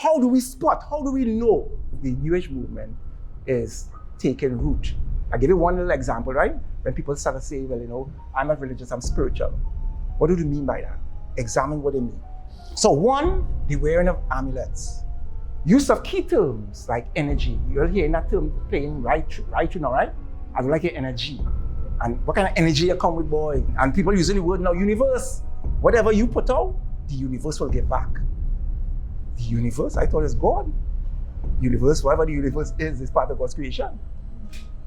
how do we spot, how do we know the New Age movement is taking root? I'll give you one little example, right? When people start to say, well, you know, I'm not religious, I'm spiritual. What do they mean by that? Examine what they mean. So one, the wearing of amulets. Use of key terms like energy. You're hearing that term playing right, you know, right? I don't like your energy. And what kind of energy you come with, boy? And people using the word now, universe. Whatever you put out, the universe will give back. The universe, I thought it's God. Universe, whatever the universe is part of God's creation.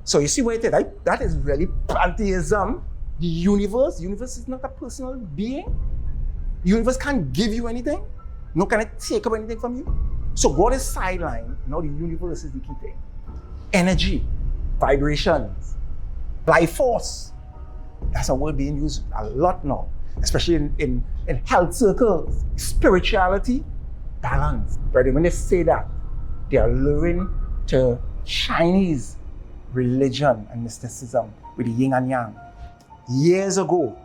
So you see what it is, right? That is really pantheism. The universe is not a personal being. The universe can't give you anything. No can it take up anything from you. So God is sidelined. Now the universe is the key thing. Energy, vibrations, life force. That's a word being used a lot now, especially in health circles. Spirituality, balance. But when they say that, they are luring to Chinese religion and mysticism with the yin and yang. Years ago,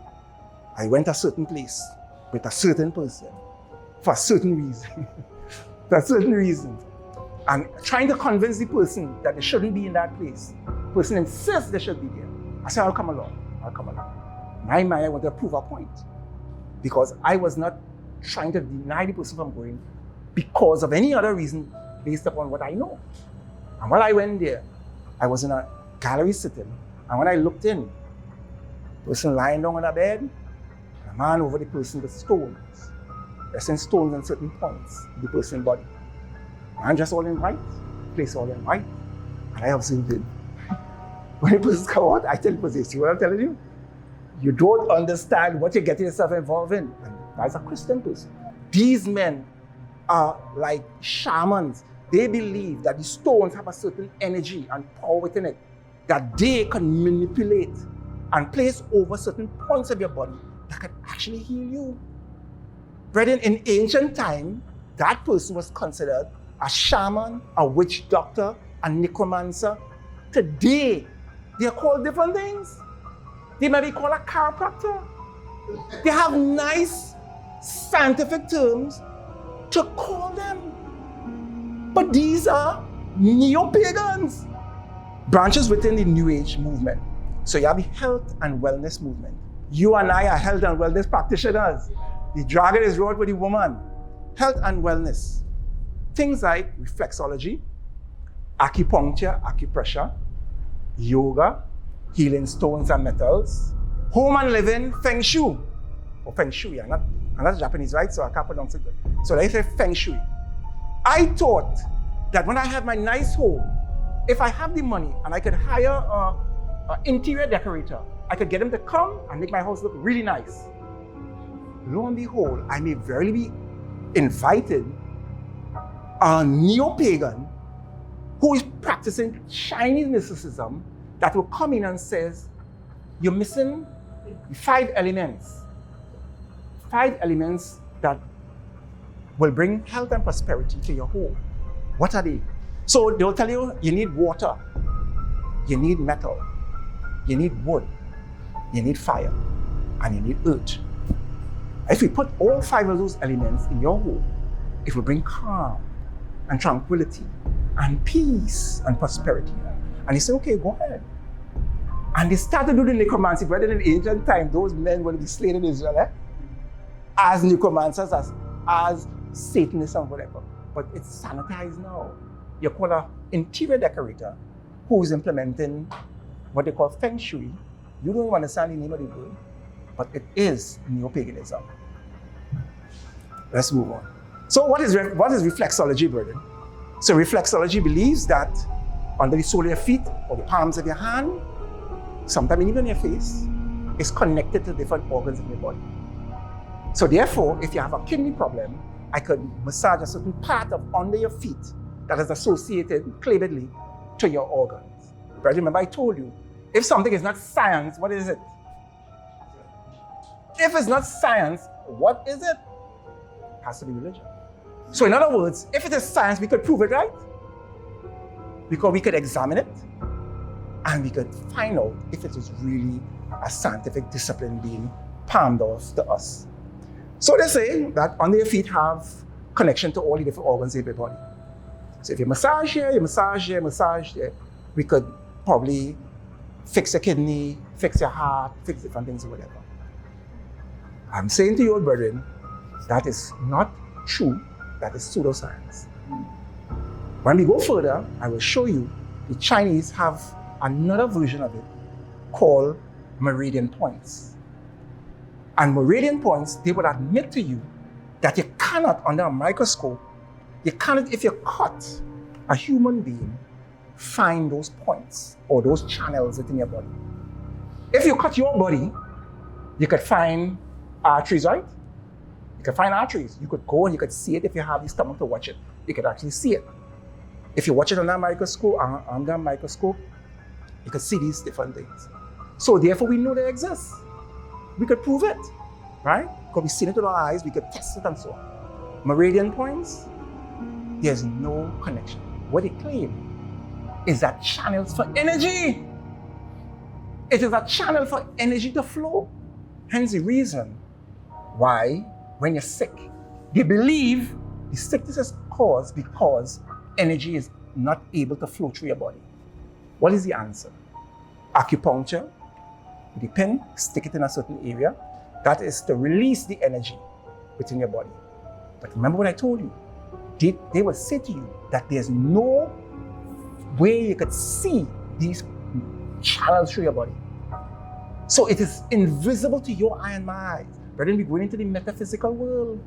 I went to a certain place with a certain person for a certain reason. For a certain reason. And trying to convince the person that they shouldn't be in that place. The person insists they should be there. I said, I'll come along. In my mind, I wanted to prove a point. Because I was not trying to deny the person from going because of any other reason based upon what I know. And while I went there, I was in a gallery sitting, and when I looked in, the person lying down on a bed, and a man over the person with stones. Resting stones on certain points in the person's body. Man dressed all in white, place all in white, and I observed it. When the person come out, I tell the person, see what I'm telling you? You don't understand what you're getting yourself involved in. And that's a Christian person. These men are like shamans. They believe that the stones have a certain energy and power within it that they can manipulate and place over certain points of your body that can actually heal you. Brethren, in ancient time, that person was considered a shaman, a witch doctor, a necromancer. Today, they are called different things. They may be called a chiropractor. They have nice scientific terms to call them. But these are neo-pagans. Branches within the New Age movement. So you have the health and wellness movement. You and I are health and wellness practitioners. The dragon is rode with the woman. Health and wellness. Things like reflexology, acupuncture, acupressure, yoga, healing stones and metals, home and living, feng shui. Or feng shui, I'm not Japanese, right? So I can't pronounce it. So let's say feng shui. I thought that when I have my nice home, if I have the money and I could hire an interior decorator, I could get him to come and make my house look really nice. Lo and behold, I may verily be invited a neo-pagan who is practicing Chinese mysticism that will come in and says, you're missing 5 elements. 5 elements that will bring health and prosperity to your home. What are they? So they'll tell you, you need water, you need metal, you need wood, you need fire, and you need earth. If you put all 5 of those elements in your home, it will bring calm and tranquility and peace and prosperity. And you say, okay, go ahead. And they started to do the necromancy. Rather in ancient time, those men would be slain in Israel as necromancers, as Satanists and whatever. But it's sanitized now. You call an interior decorator who is implementing what they call feng shui. You don't even understand the name of the word, but it is neo-paganism. Let's move on. So what is reflexology, brethren? So reflexology believes that under the sole of your feet or the palms of your hand, sometimes even your face, is connected to different organs in your body. So therefore, if you have a kidney problem, I could massage a certain part of under your feet that is associated cleavably to your organs. But remember I told you, if something is not science, what is it? If it's not science, what is it? It has to be religion. So in other words, if it is science, we could prove it, right? Because we could examine it and we could find out if it is really a scientific discipline being palmed off to us. So they say that under your feet have connection to all the different organs in your body. So if you massage here, you massage here, massage there, we could probably fix your kidney, fix your heart, fix different things or whatever. I'm saying to you, brethren, that is not true, that is pseudoscience. When we go further, I will show you the Chinese have another version of it called meridian points. And meridian points, they would admit to you that you cannot, under a microscope, you cannot, if you cut a human being, find those points or those channels within your body. If you cut your body, you could find arteries, right? You could find arteries. You could go and you could see it if you have the stomach to watch it. You could actually see it. If you watch it under a microscope, you could see these different things. So therefore, we know they exist. We could prove it, right? Because we've seen it with our eyes, we could test it and so on. Meridian points, there's no connection. What they claim is that channels for energy. It is a channel for energy to flow. Hence the reason why, when you're sick, they believe the sickness is caused because energy is not able to flow through your body. What is the answer? Acupuncture, with the pin, stick it in a certain area. That is to release the energy within your body. But remember what I told you. They will say to you that there's no way you could see these channels through your body. So it is invisible to your eye and my eyes. Brethren, we're going into the metaphysical world.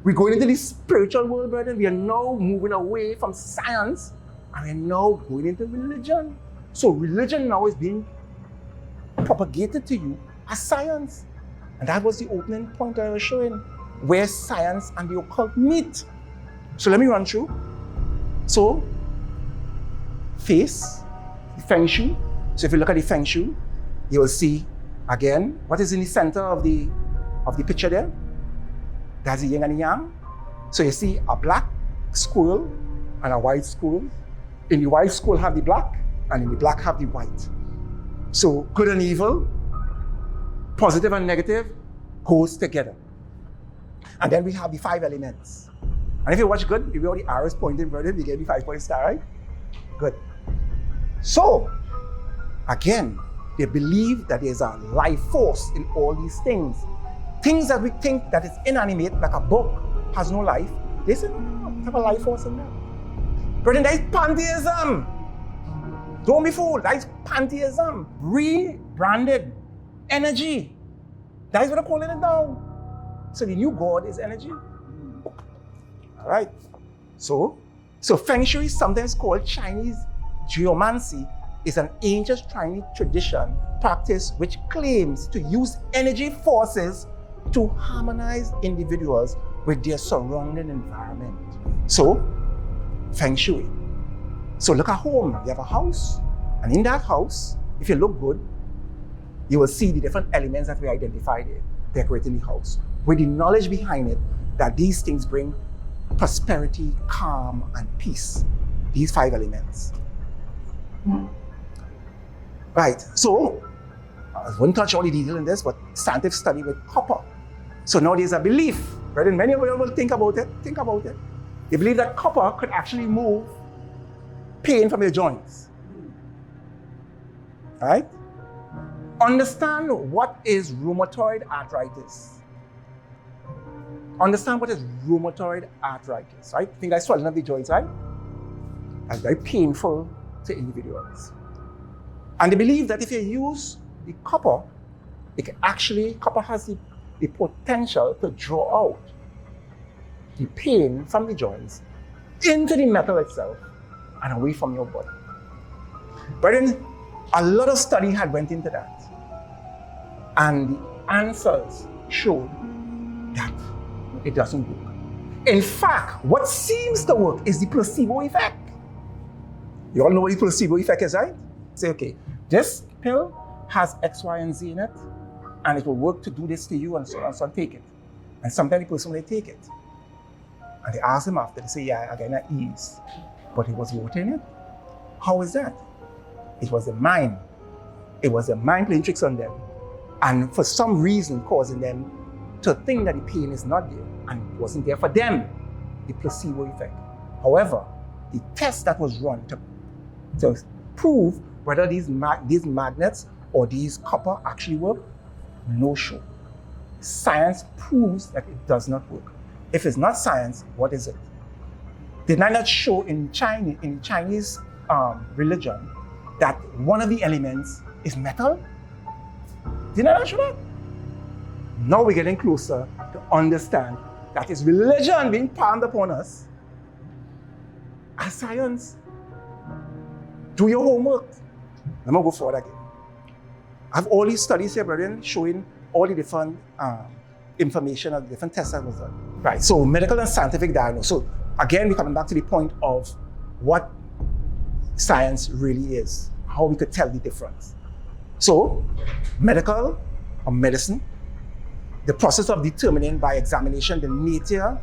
We're going into the spiritual world, brethren. We are now moving away from science and we're now going into religion. So religion now is being propagated to you as science. And that was the opening point I was showing, where science and the occult meet. So let me run through. So, face, the Feng Shui. So if you look at the Feng Shui, you will see, again, what is in the center of the picture there? That's the yin and the yang. So you see a black squirrel and a white squirrel. In the white squirrel have the black, and in the black have the white. So good and evil, positive and negative, goes together. And then we have the 5 elements. And if you watch good, if you already arrows pointing, brother, you get the 5-point star, right? Good. So, again, they believe that there's a life force in all these things. Things that we think that is inanimate, like a book, has no life. They say, no, have a life force in that. Brethren, that is pantheism. Don't be fooled, that is pantheism. Rebranded energy. That is what I'm calling it now. So the new God is energy. All right. So Feng Shui is sometimes called Chinese geomancy. Is an ancient Chinese tradition practice which claims to use energy forces to harmonize individuals with their surrounding environment. So, Feng Shui. So look at home. You have a house, and in that house, if you look good, you will see the different elements that we identified there, decorating the house, with the knowledge behind it that these things bring prosperity, calm, and peace. These 5 elements. Right, so I won't touch all the detail in this, but scientific study with copper. So now there's a belief, brethren, many of you will think about it. They believe that copper could actually move pain from your joints. Right? Understand what is rheumatoid arthritis. Understand what is rheumatoid arthritis, right? Think like swelling of the joints, right? That's very painful to individuals. And they believe that if you use the copper, copper has the potential to draw out the pain from the joints into the metal itself and away from your body. But then a lot of study had went into that. And the answers showed that it doesn't work. In fact, what seems to work is the placebo effect. You all know what the placebo effect is, right? Say, okay, this pill has X, Y, and Z in it, and it will work to do this to you, and so on, so on, take it. And sometimes the person will take it. And they ask them after, they say, yeah, I get at ease. But it was water in it? How is that? It was the mind. It was the mind playing tricks on them. And for some reason causing them to think that the pain is not there, and it wasn't there for them. the placebo effect. However, the test that was run to prove whether these magnets or these copper actually work, no show. Science proves that it does not work. If it's not science, what is it? Did I not show in Chinese religion that one of the elements is metal? Did I not show that? Now we're getting closer to understand that it's religion being palmed upon us as science. Do your homework. Let me go forward again. I have all these studies here, brethren, showing all the different information of the different tests that was done. Right, so medical and scientific diagnosis. So again, we're coming back to the point of what science really is, how we could tell the difference. So, medical or medicine, the process of determining by examination the nature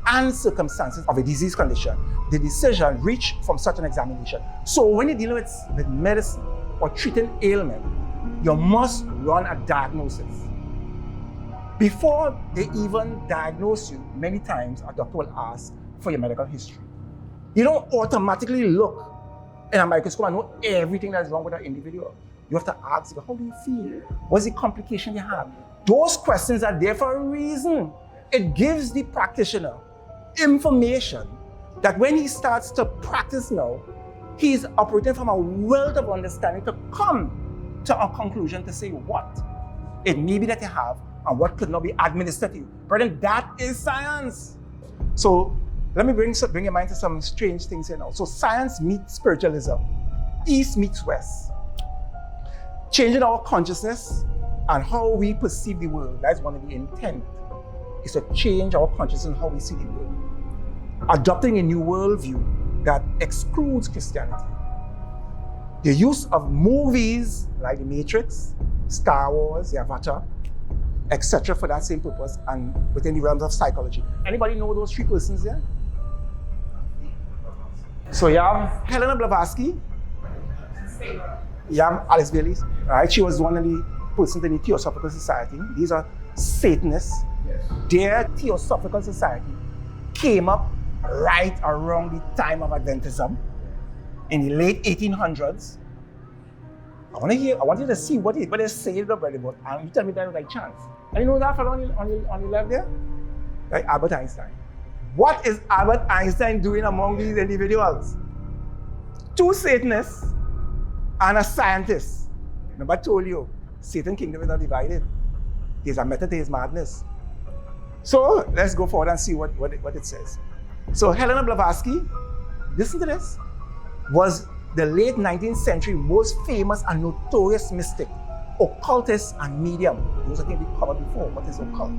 and circumstances of a disease condition, the decision reached from such an examination. So when you're dealing with medicine or treating ailment, you must run a diagnosis. Before they even diagnose you, many times a doctor will ask for your medical history. You don't automatically look in a microscope and know everything that's wrong with that individual. You have to ask, how do you feel? What's the complication you have? Those questions are there for a reason. It gives the practitioner information that when he starts to practice now, he's operating from a wealth of understanding to come to a conclusion to say what it may be that you have and what could not be administered to you. Brethren, that is science. So let me bring your mind to some strange things here now. So science meets spiritualism. East meets West. Changing our consciousness and how we perceive the world. That's one of the intent, is to change our consciousness and how we see the world. Adopting a new worldview that excludes Christianity. The use of movies like The Matrix, Star Wars, the Avatar, etc. for that same purpose and within the realms of psychology. Anybody know those three persons there? So you have Helena Blavatsky, you have Alice Bailey, right? She was one of the persons in the Theosophical Society. These are Satanists. Yes. Their Theosophical Society came up right around the time of Adventism in the late 1800s. I want you to see what they say about it, and you tell me that by chance. And you know that fellow on the left there? Right, Albert Einstein. What is Albert Einstein doing among these individuals? Two Satanists and a scientist. Remember I told you, Satan's kingdom is not divided. There's a method to his madness. So let's go forward and see what it says. So Helena Blavatsky, listen to this, was the late 19th century most famous and notorious mystic, occultist and medium. Those are things we covered before. What is occult?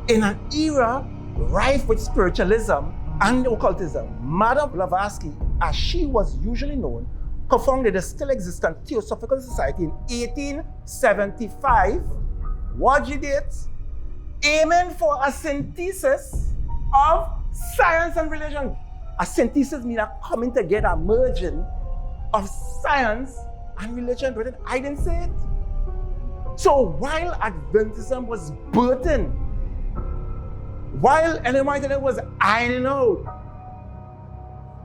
In an era rife with spiritualism and occultism, Madame Blavatsky, as she was usually known, co-founded the still existent Theosophical Society in 1875. What she did? Aiming for a synthesis of science and religion. A synthesis means a coming together, a merging of science and religion. I didn't say it. So while Adventism was birthing, while Ellen White was ironing out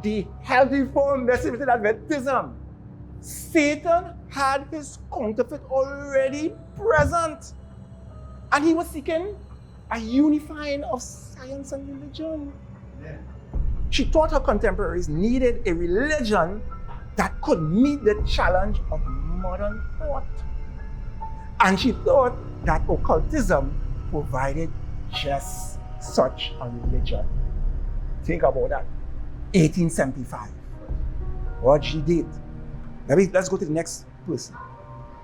the healthy form message within Adventism, Satan had his counterfeit already present. And he was seeking a unifying of science and religion. Yeah. She thought her contemporaries needed a religion that could meet the challenge of modern thought. And she thought that occultism provided just such a religion. Think about that. 1875. What she did. Let's go to the next person.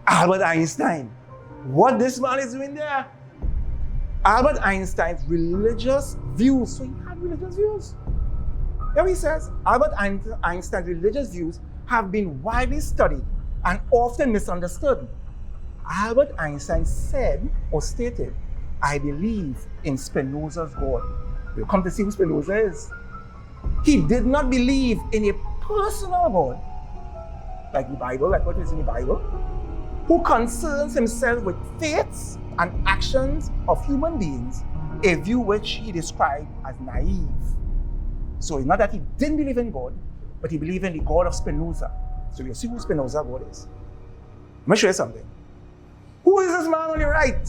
Albert Einstein. What this man is doing there? Albert Einstein's religious views. So he had religious views. Here he says, Albert Einstein's religious views have been widely studied and often misunderstood. Albert Einstein said or stated, I believe in Spinoza's God. We'll come to see who Spinoza is. He did not believe in a personal God, like the Bible, like what is in the Bible, who concerns himself with faiths and actions of human beings, a view which he described as naive. So it's not that he didn't believe in God, but he believed in the God of Spinoza. So you see who Spinoza God is. Let me show you something. Who is this man on your right?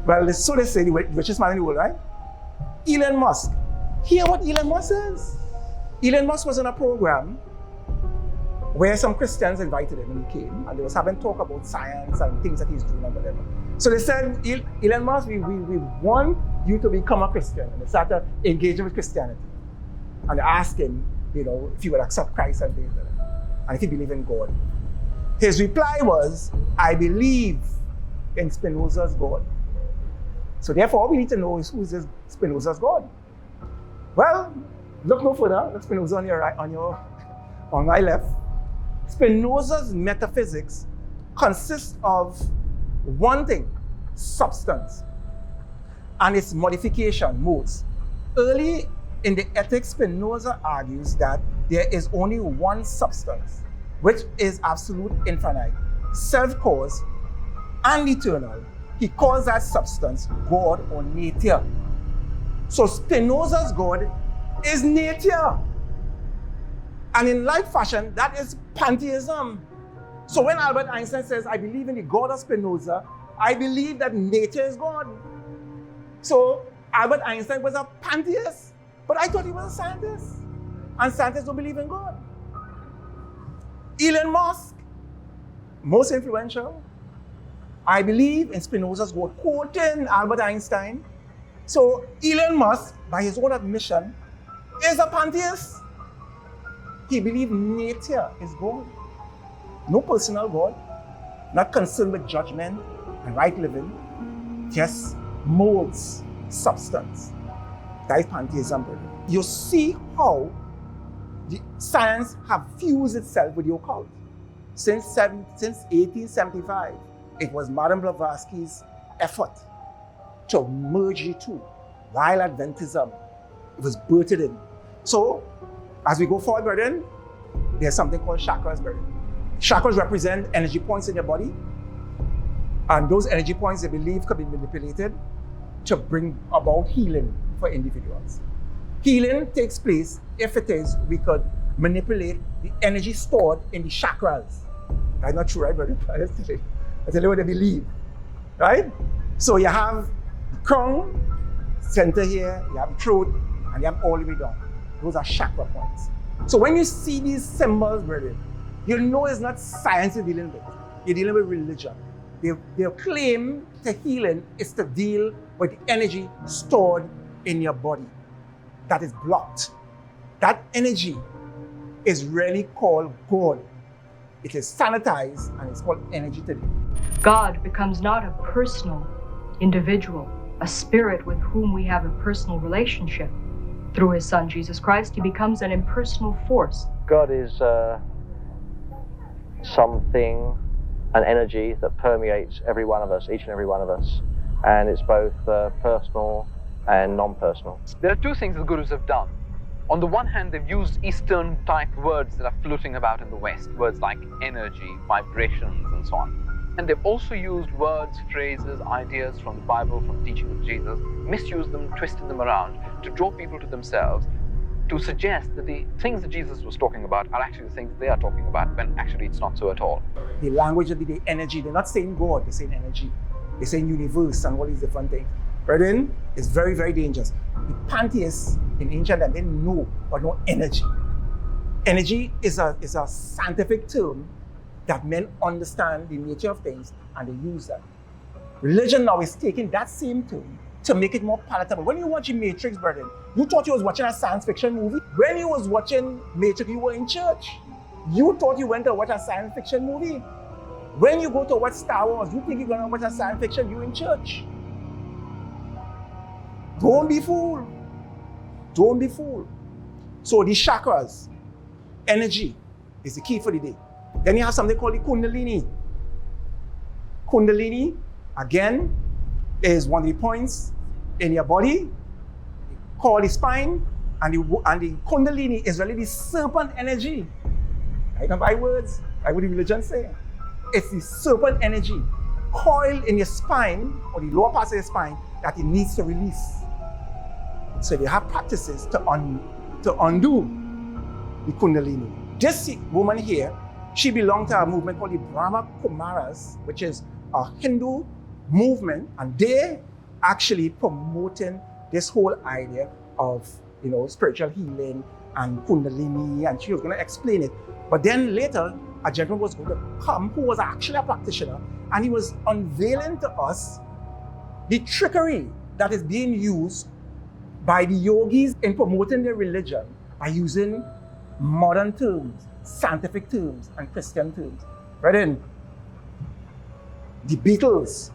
Well, so they say the richest man in the world, right? Elon Musk. Hear what Elon Musk says. Elon Musk was in a program where some Christians invited him when he came, and they was having talk about science and things that he's doing and whatever. So they said, Elon Musk, we want you to become a Christian. And they started engaging with Christianity. And they asked him, if he would accept Christ and things like that, and if he believed in God. His reply was, I believe in Spinoza's God. So therefore, all we need to know is who is this Spinoza's God. Well, look no further. Look Spinoza on your right, on my left. Spinoza's metaphysics consists of one thing: substance, and its modification, modes. Early in the Ethics, Spinoza argues that there is only one substance, which is absolute, infinite, self-caused, and eternal. He calls that substance God or nature. So Spinoza's God is nature. And in like fashion, that is pantheism. So when Albert Einstein says, I believe in the God of Spinoza, I believe that nature is God. So Albert Einstein was a pantheist, but I thought he was a scientist. And scientists don't believe in God. Elon Musk, most influential, I believe in Spinoza's God, quoting Albert Einstein. So Elon Musk, by his own admission, is a pantheist. He believes nature is God. No personal God, not concerned with judgment and right living, just molds, substance. That is pantheism, brother. You see how the science have fused itself with the occult. Since 1875, it was Madame Blavatsky's effort to merge the two, while Adventism, it was birthed in. So, as we go forward, brethren, there's something called chakras, brethren. Chakras represent energy points in your body, and those energy points, they believe, could be manipulated to bring about healing for individuals. Healing takes place if it is we could manipulate the energy stored in the chakras. That's not true, right, brother? I tell you what they believe, right? So you have the crown, center here, you have the throat, and you have all the way down. Those are chakra points. So when you see these symbols, brother, you know it's not science you're dealing with. You're dealing with religion. Their claim to healing is to deal with the energy stored in your body that is blocked. That energy is really called God. It is sanitized and it's called energy today. God becomes not a personal individual, a spirit with whom we have a personal relationship. Through his son, Jesus Christ, he becomes an impersonal force. God is something, an energy that permeates every one of us, each and every one of us. And it's both personal and non-personal. There are two things the gurus have done. On the one hand, they've used Eastern type words that are floating about in the West, words like energy, vibrations, and so on. And they've also used words, phrases, ideas from the Bible, from teaching of Jesus, misused them, twisted them around to draw people to themselves, to suggest that the things that Jesus was talking about are actually the things they are talking about, when actually it's not so at all. The language of the energy, they're not saying God, they're saying energy. They're saying universe and all these different things. Brethren, it's very, very dangerous. The pantheists in ancient time didn't know but know energy. Energy is a scientific term that men understand the nature of things and they use that. Religion now is taking that same term to make it more palatable. When you watch Matrix, brethren, you thought you was watching a science fiction movie. When you was watching Matrix, you were in church. You thought you went to watch a science fiction movie. When you go to watch Star Wars, you think you're going to watch a science fiction, you're in church. Don't be fooled. Don't be fooled. So the chakras, energy, is the key for the day. Then you have something called the Kundalini. Kundalini, again, is one of the points in your body called the spine, and the Kundalini is really the serpent energy. I don't buy words, like what the religion say. It's the serpent energy coiled in your spine, or the lower parts of your spine, that it needs to release. So they have practices to to undo the Kundalini. This woman here, she belonged to a movement called the Brahma Kumaras, which is a Hindu movement, and they actually promoting this whole idea of, spiritual healing and Kundalini, and she was going to explain it. But then later, a gentleman was going to come who was actually a practitioner, and he was unveiling to us the trickery that is being used by the yogis in promoting their religion by using modern terms, scientific terms, and Christian terms. Right then, the Beatles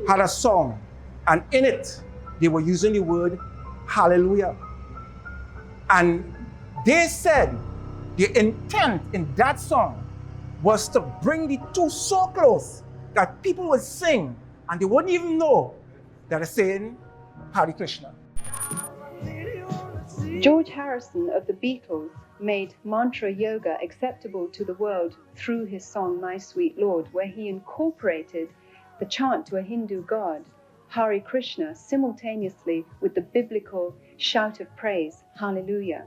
had a song, and in it, they were using the word hallelujah. And they said the intent in that song was to bring the two so close that people would sing and they wouldn't even know that they're saying Hare Krishna. George Harrison of the Beatles made mantra yoga acceptable to the world through his song My Sweet Lord, where he incorporated the chant to a Hindu god, Hare Krishna, simultaneously with the biblical shout of praise, Hallelujah.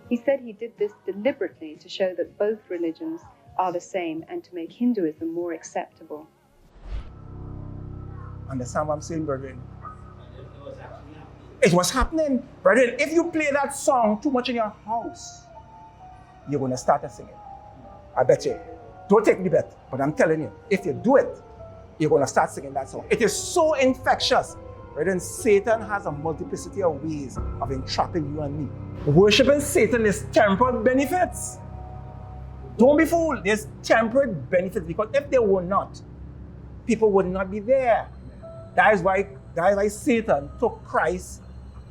He said he did this deliberately to show that both religions are the same and to make Hinduism more acceptable. Understand what I'm saying, brethren? It was happening. Brethren, if you play that song too much in your house, you're going to start to sing it. I bet you. Don't take the bet, but I'm telling you, if you do it, you're going to start singing that song. It is so infectious. Brethren, Satan has a multiplicity of ways of entrapping you and me. Worshipping Satan is temporal benefits. Don't be fooled. There's temporal benefits, because if there were not, people would not be there. That is why Satan took Christ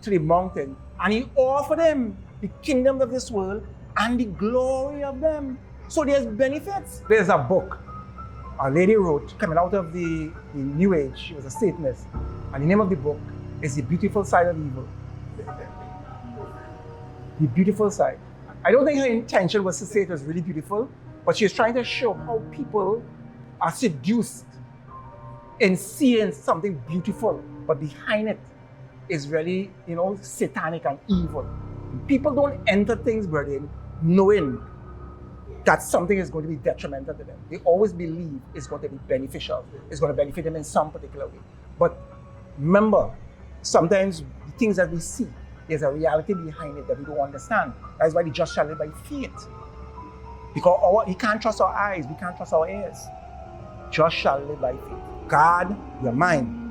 to the mountain and he offered him the kingdom of this world and the glory of them. So there's benefits. There's a book a lady wrote coming out of the New Age. She was a Satanist. And the name of the book is The Beautiful Side of Evil. The Beautiful Side. I don't think her intention was to say it was really beautiful, but she's trying to show how people are seduced in seeing something beautiful, but behind it is really, satanic and evil. People don't enter things, brethren, knowing that something is going to be detrimental to them. They always believe it's going to be beneficial. It's going to benefit them in some particular way. But remember, sometimes the things that we see, there's a reality behind it that we don't understand. That's why the just shall live by faith. Because we can't trust our eyes, we can't trust our ears. Just shall live by faith. Guard your mind.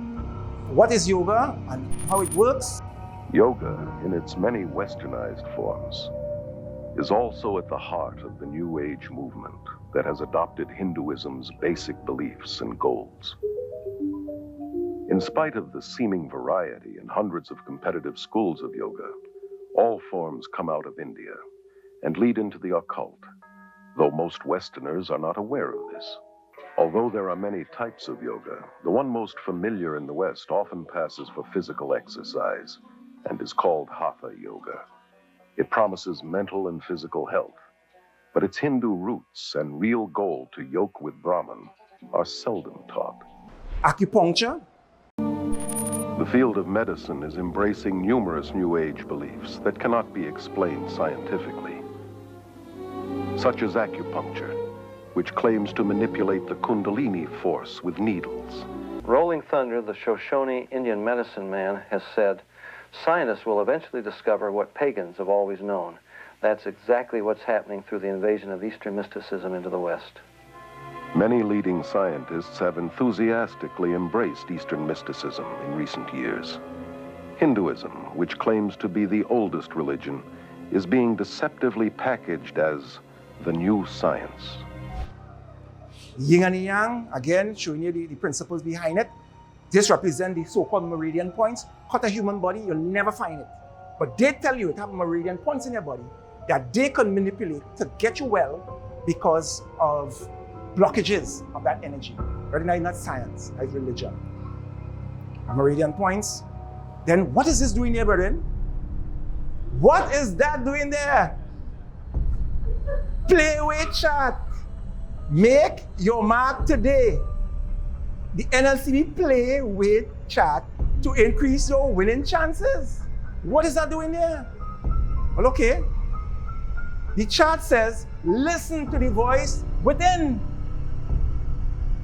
What is yoga and how it works? Yoga, in its many westernized forms, is also at the heart of the New Age movement that has adopted Hinduism's basic beliefs and goals. In spite of the seeming variety and hundreds of competitive schools of yoga, all forms come out of India and lead into the occult, though most Westerners are not aware of this. Although there are many types of yoga, the one most familiar in the West often passes for physical exercise and is called Hatha Yoga. It promises mental and physical health, but its Hindu roots and real goal to yoke with Brahman are seldom taught. Acupuncture. The field of medicine is embracing numerous New Age beliefs that cannot be explained scientifically, such as acupuncture, which claims to manipulate the Kundalini force with needles. Rolling Thunder, the Shoshone Indian medicine man, has said, scientists will eventually discover what pagans have always known. That's exactly what's happening through the invasion of Eastern mysticism into the West. Many leading scientists have enthusiastically embraced Eastern mysticism in recent years. Hinduism, which claims to be the oldest religion, is being deceptively packaged as the new science. Yin and Yang, again, showing you the principles behind it. This represents the so-called meridian points. Cut a human body, you'll never find it. But they tell you it have meridian points in your body that they can manipulate to get you well because of blockages of that energy. Right now, it's not science, it's religion. Meridian points. Then what is this doing there, brethren? What is that doing there? Play with chat. Make your mark today. the NLCD play with chat to increase your winning chances. What is that doing there? Well, okay. The chart says, listen to the voice within.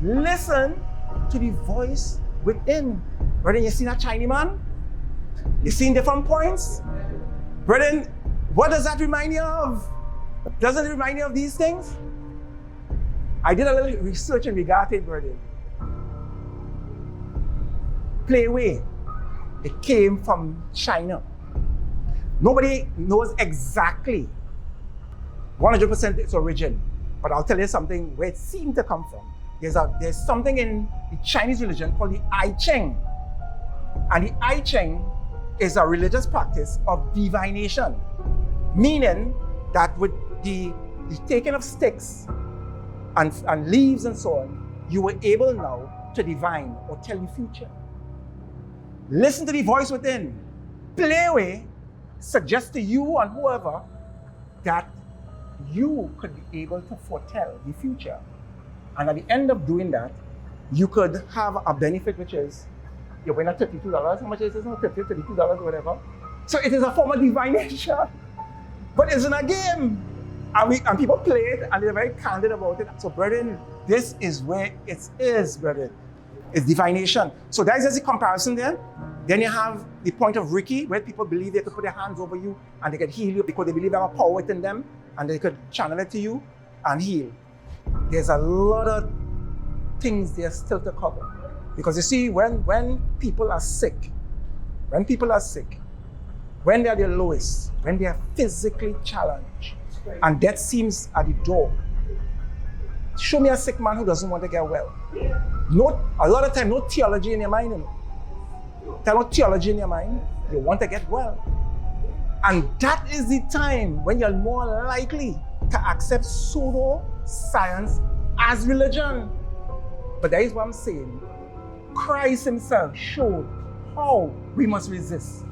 Listen to the voice within. Brethren, you see that Chinese man? You seen different points? Brethren, what does that remind you of? Doesn't it remind you of these things? I did a little research in regard to it, brethren. Playway. It came from China. Nobody knows exactly 100% its origin, but I'll tell you something where it seemed to come from. There's something in the Chinese religion called the I Ching. And the I Ching is a religious practice of divination, meaning that with the taking of sticks and leaves and so on, you were able now to divine or tell the future. Listen to the voice within. Playway suggests to you and whoever that you could be able to foretell the future. And at the end of doing that, you could have a benefit, which is you win at $32. How much is it? $32 or whatever. So it is a form of divination. But it's in a game. And people play it and they're very candid about it. So, brethren, this is where it is, brethren. It's divination. So that is just a comparison there. Then you have the point of Ricky, where people believe they could put their hands over you and they could heal you because they believe they have a power within them and they could channel it to you and heal. There's a lot of things there still to cover. Because you see, when people are sick, when they're at their lowest, when they are physically challenged, and death seems at the door, show me a sick man who doesn't want to get well. A lot of time, no theology in your mind. You know. Tell no theology in your mind. You want to get well. And that is the time when you're more likely to accept pseudo-science as religion. But that is what I'm saying. Christ himself showed how we must resist.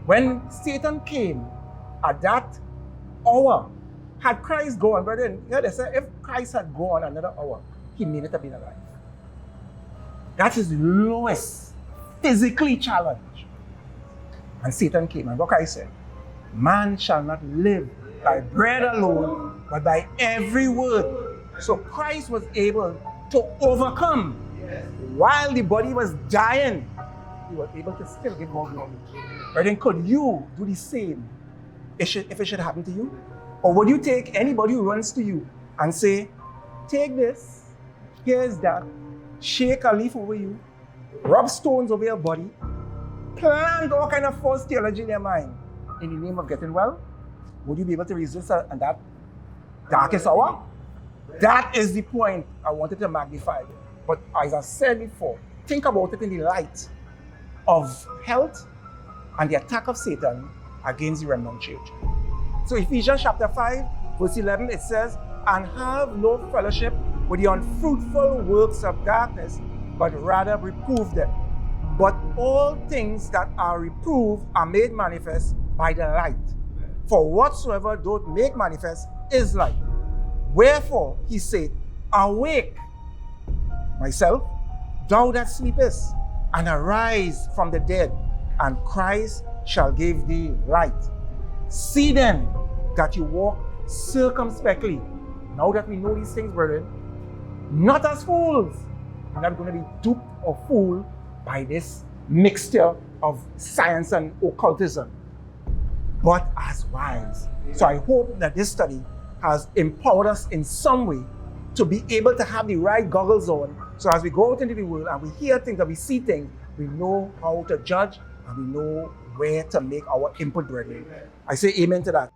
When Satan came at that hour, had Christ gone, brethren, you know, they say if Christ had gone another hour, he needed to be alive. That is the lowest physically challenge. And Satan came, and what Christ said, man shall not live by bread alone, but by every word. So Christ was able to overcome. While the body was dying, he was able to still give more glory. Brethren, could you do the same if it should happen to you? Or would you take anybody who runs to you and say, take this, here's that, shake a leaf over you, rub stones over your body, plant all kind of false theology in your mind in the name of getting well? Would you be able to resist at that darkest hour? That is the point I wanted to magnify. But as I said before, think about it in the light of health and the attack of Satan against the remnant church. So Ephesians chapter 5, verse 11, it says, and have no fellowship with the unfruitful works of darkness, but rather reprove them. But all things that are reproved are made manifest by the light. For whatsoever doth make manifest is light. Wherefore, he said, awake, myself, thou that sleepest, and arise from the dead, and Christ shall give thee light. See then that you walk circumspectly. Now that we know these things, brethren, not as fools. We're not going to be duped or fooled by this mixture of science and occultism, but as wise. So I hope that this study has empowered us in some way to be able to have the right goggles on. So as we go out into the world and we hear things and we see things, we know how to judge and we know where to make our input, brethren. I say amen to that.